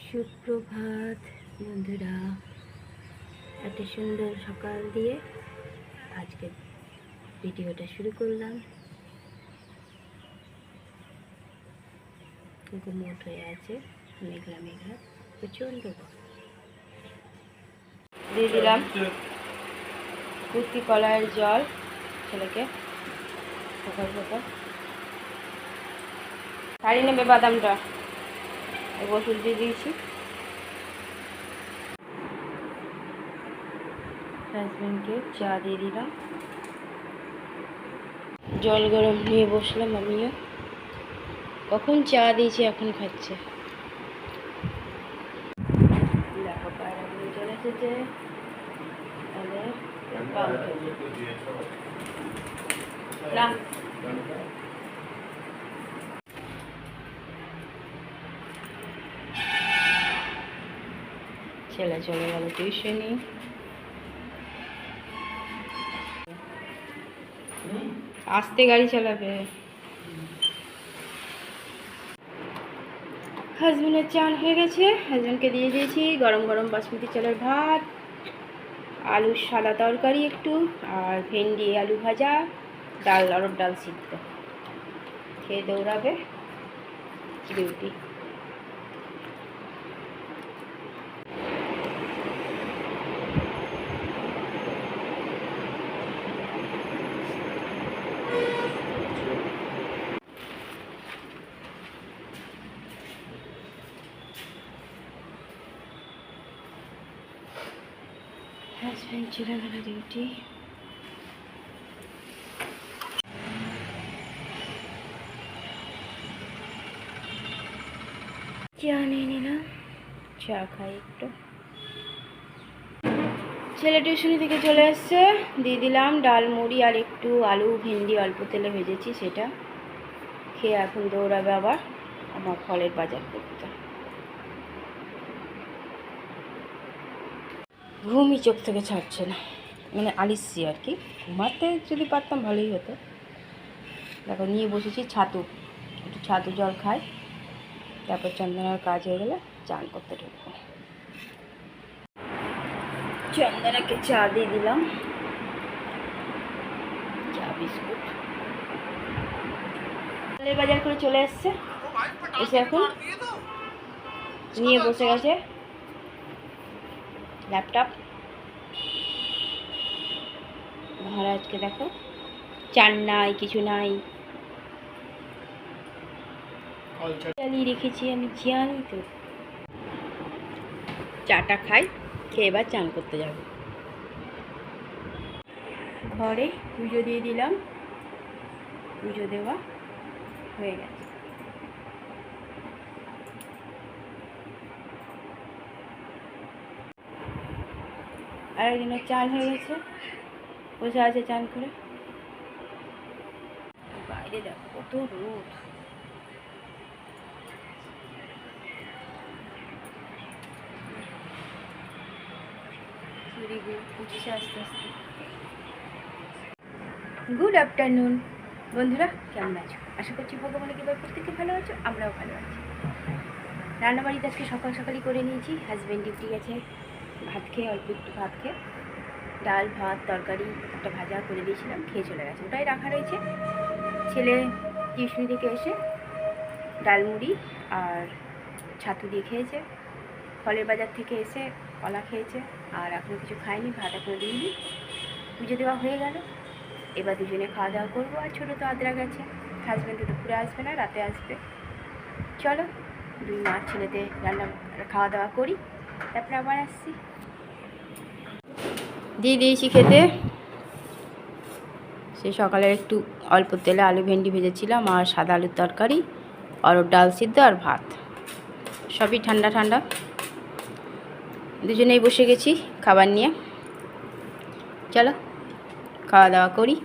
সুপ্রভাত বন্ধুরা, একটা সুন্দর সকাল দিয়ে আজকে ভিডিওটা শুরু করলাম। গুমোট হয়ে আছে, মেঘলা মেঘলা, প্রচণ্ড দিয়ে দিলাম কুচি কলার জল ছেলেকে সকাল সকাল। শাড়ি নেবে বাদামটা গোসল দিয়ে দিয়েছি। হাজব্যান্ডকে চা দিয়ে দিলাম, জল গরম নিয়ে বসলাম আমিও। কখন চা দিয়েছি এখন খাচ্ছে। দেখো পায়রা নিয়ে চলে এসেছে, ছেলে চলে গেল টিউশনি। আস্তে গাড়ি চালাবে। হাজবেন্ডের চান হয়ে গেছে, হাজবেন্ডকে দিয়ে দিয়েছি গরম গরম বাসমতি চালের ভাত, আলুর সাদা তরকারি একটু, আর ভেন্ডি আলু ভাজা, ডাল, অরড় ডাল সিদ্ধ। খেয়ে দৌড়াবে ডিউটি। হাজব্যান্ড চলে গেল ডিউটি। চা নিয়ে নিলাম, চা খাই একটু। ছেলে টিউশনি থেকে চলে এসছে, দিয়ে দিলাম ডাল মুড়ি আর একটু আলু ভেন্ডি অল্প তেলে ভেজেছি, সেটা খেয়ে এখন দৌড়াবে আবার আমার ফলের বাজার করতে। ঘুমই চোখ থেকে ছাড়ছে না, মানে আলিসি আর কি। ঘুমাতে যদি পারতাম ভালোই হতো। দেখো নিয়ে বসেছি ছাতু, একটু ছাতু জল খাই, তারপর চন্দনার কাজ হয়ে গেলে চান করতে ঢুকবো। চন্দনাকে চা দিয়ে দিলাম, চা বিস্কুট। ফলের বাজার করে চলে এসছে, এসে এখন নিয়ে বসে গেছে ল্যাপটপ। মহারাজকে দেখো, চান নাই, কিছু নাই, চালিয়ে রেখেছি আমি, জানি তো। চাটা খাই, খেয়ে এবার চান করতে যাব। ঘরে পুজো দিয়ে দিলাম, পুজো দেওয়া হয়ে গেছে। আর একজনের চান হয়ে গেছে, বসে আছে চান করে। বাইরে দেখো কত রোদ। উঠছে আস্তে আস্তে। গুড আফটারনুন বন্ধুরা, কেমন আছো? আশা করছি ভগবানের কৃপায় প্রত্যেকে ভালো আছো, আমরাও ভালো আছি। রান্নাবাড়িতে আজকে সকাল সকালই করে নিয়েছি। হাজব্যান্ড ডিউটি গেছে, ভাত খেয়ে, অল্প একটু ভাত খেয়ে, ডাল ভাত তরকারি একটা ভাজা করে দিয়েছিলাম, খেয়ে চলে গেছে, ওটাই রাখা রয়েছে। ছেলে টিউশনি থেকে এসে ডাল মুড়ি আর ছাতু দিয়ে খেয়েছে, ফলের বাজার থেকে এসে কলা খেয়েছে, আর এখনও কিছু খায়নি, ভাত এখনও দিইনি। পুজো দেওয়া হয়ে গেল, এবার দুজনে খাওয়া দাওয়া করবো। আর ছোটো তো আদ্রা গেছে, হাজব্যান্ড তো দুপুরে আসবে না, রাতে আসবে। চলো দুই মা ছেলেতে রান্না খাওয়া দাওয়া করি, তারপরে আবার আসছি। দিয়ে দিয়েছি খেতে। সেই সকালে একটু অল্প তেলে আলু ভেন্ডি ভেজেছিলাম, আর সাদা আলুর তরকারি, অরড় ডাল সিদ্ধ আর ভাত, সবই ঠান্ডা ঠান্ডা। দুজনেই বসে গেছি খাবার নিয়ে, চলো খাওয়া দাওয়া করি।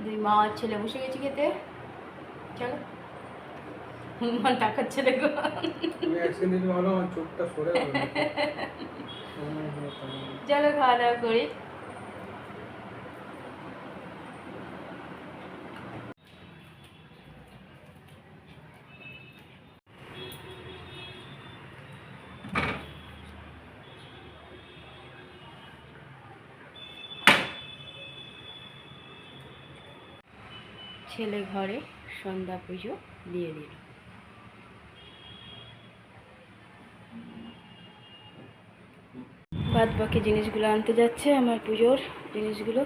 দুই মা আর ছেলে বসে গেছি খেতে, চলো। হনুমান তাকাচ্ছে দেখো, চলো খাওয়া দাওয়া করি। ছেলে ঘরে সন্ধ্যা পুজো দিয়ে দিল। বাদ বাকি জিনিসগুলো আনতে যাচ্ছে, আমার পুজোর জিনিসগুলো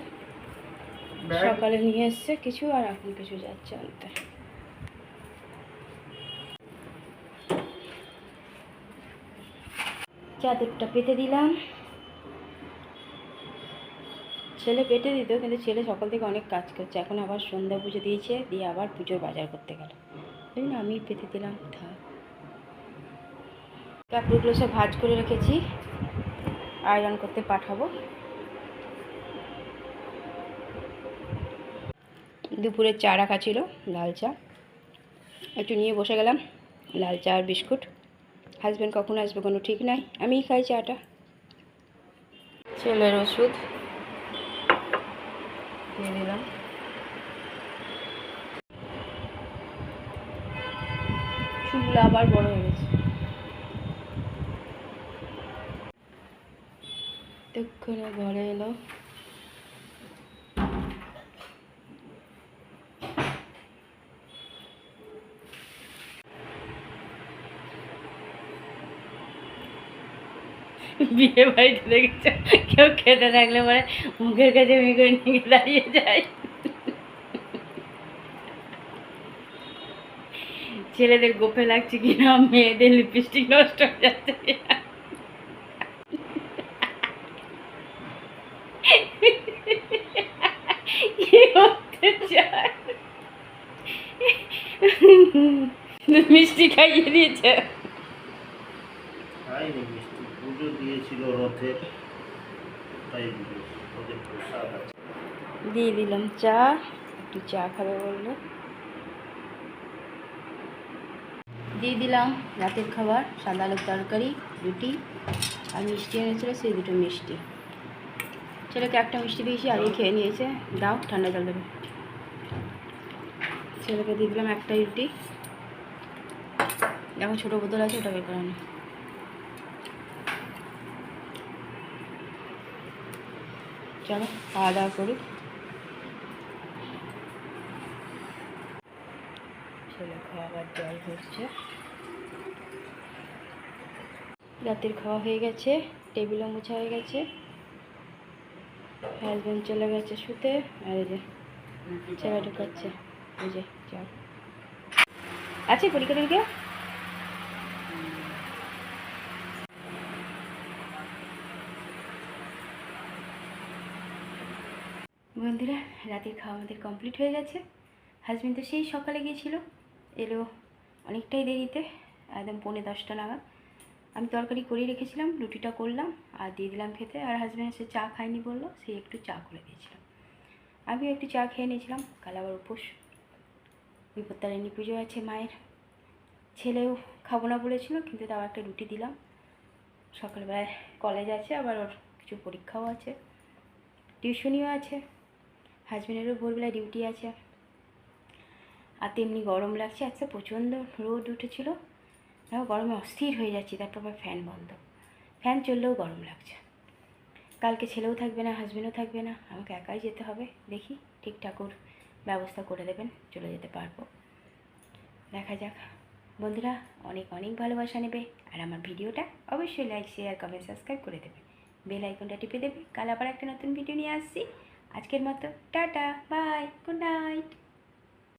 সকালে নিয়ে এসছে কিছু, আর এখন কিছু যাচ্ছে আনতে। চাদরটা পেতে দিলাম। ছেলে পেতে দিত, কিন্তু ছেলে সকাল থেকে অনেক কাজ করছে, এখন আবার সন্ধ্যা পুজো দিয়েছে, দিয়ে আবার পুজোর বাজার করতে গেল, ওই জন্য আমি পেতে দিলাম। কাপড়গুলো সব ভাঁজ করে রেখেছি, আয়রন করতে পাঠাবো। দুপুরে চা রাখা ছিল, লাল চা একটু নিয়ে বসে গেলাম, লাল চা আর বিস্কুট। হাজব্যান্ড কখন আসবে কোনো ঠিক নাই, আমিই খাই চাটা। ছেলের ওষুধ দিয়ে দিলাম। চুল আবার বড় হয়ে গেছে, তক্ষণে ঘরে এলো। বিয়ে বাড়িতে দেখেছ কেউ খেতে থাকলে পরে মুখের কাছে করে নিয়ে দাঁড়িয়ে যায়। ছেলেদের গোপে লাগছে কিনা, মেয়েদের লিপস্টিক নষ্ট হয়ে যাচ্ছে কি হতে চায়। মিষ্টি খাইয়ে দিয়েছে, পুজো দিয়েছিল রথে, দিয়ে দিলাম চা, একটু চা খাবে বললো, দিয়ে দিলাম রাতের খাবার, সাদা আলুর তরকারি, রুটি আর মিষ্টি এনেছিল, সেই দুটো মিষ্টি। ছেলেকে একটা মিষ্টি দিয়েছি, আগে খেয়ে নিয়েছে, দাও ঠান্ডা জল দেবে। ছেলেকে দিয়ে দিলাম একটাই রুটি, এখন ছোটো বোতল আছে, ওটা বের করানো। চলো খাওয়া দাওয়া করি। ছেলে খাওয়াবার জল হচ্ছে, রাতের খাওয়া হয়ে গেছে, টেবিলও মোছা হয়ে গেছে, হাজব্যান্ড চলে গেছে শুতে, আর এই যে ছেলে ঢুকাচ্ছে, এই যে চল আছে পরীক্ষা টরীক্ষা। বন্ধুরা, রাতের খাওয়া আমাদের কমপ্লিট হয়ে গেছে। হাজব্যান্ড তো সেই সকালে গিয়েছিল, এলো অনেকটাই দেরিতে, একদম 9:45 নাগাদ। আমি তরকারি করেই রেখেছিলাম, রুটিটা করলাম আর দিয়ে দিলাম খেতে, আর হাজব্যান্ড সে চা খায়নি বললো, সে একটু চা করে দিয়েছিলাম, আমিও একটু চা খেয়ে নিয়েছিলাম। কাল আবার উপোস, বিপত্তারিণী পুজো আছে মায়ের। ছেলেও খাবো না বলেছিল, কিন্তু তাও একটা রুটি দিলাম। সকালবেলায় কলেজ আছে, আবার ওর কিছু পরীক্ষাও আছে, টিউশনিও আছে, হাজব্যান্ডেরও ভোরবেলায় ডিউটি আছে। আর তেমনি গরম লাগছে, আজকে প্রচণ্ড রোদ উঠেছিল, গরমে অস্থির হয়ে যাচ্ছি, তারপর আবার ফ্যান বন্ধ, ফ্যান চললেও গরম লাগছে। কালকে ছেলেও থাকবে না, হাজব্যান্ডও থাকবে না, আমাকে একাই যেতে হবে, দেখি ঠিকঠাক ওর ব্যবস্থা করে দেবেন, চলে যেতে পারবো, দেখা যাক। বন্ধুরা, অনেক অনেক ভালোবাসা নেবে, আর আমার ভিডিওটা অবশ্যই লাইক শেয়ার কমেন্ট সাবস্ক্রাইব করে দেবে, বেল আইকনটা টিপে দেবে। কাল আবার একটা নতুন ভিডিও নিয়ে আসছি। আজকের মতো টাটা, বাই, গুড নাইট।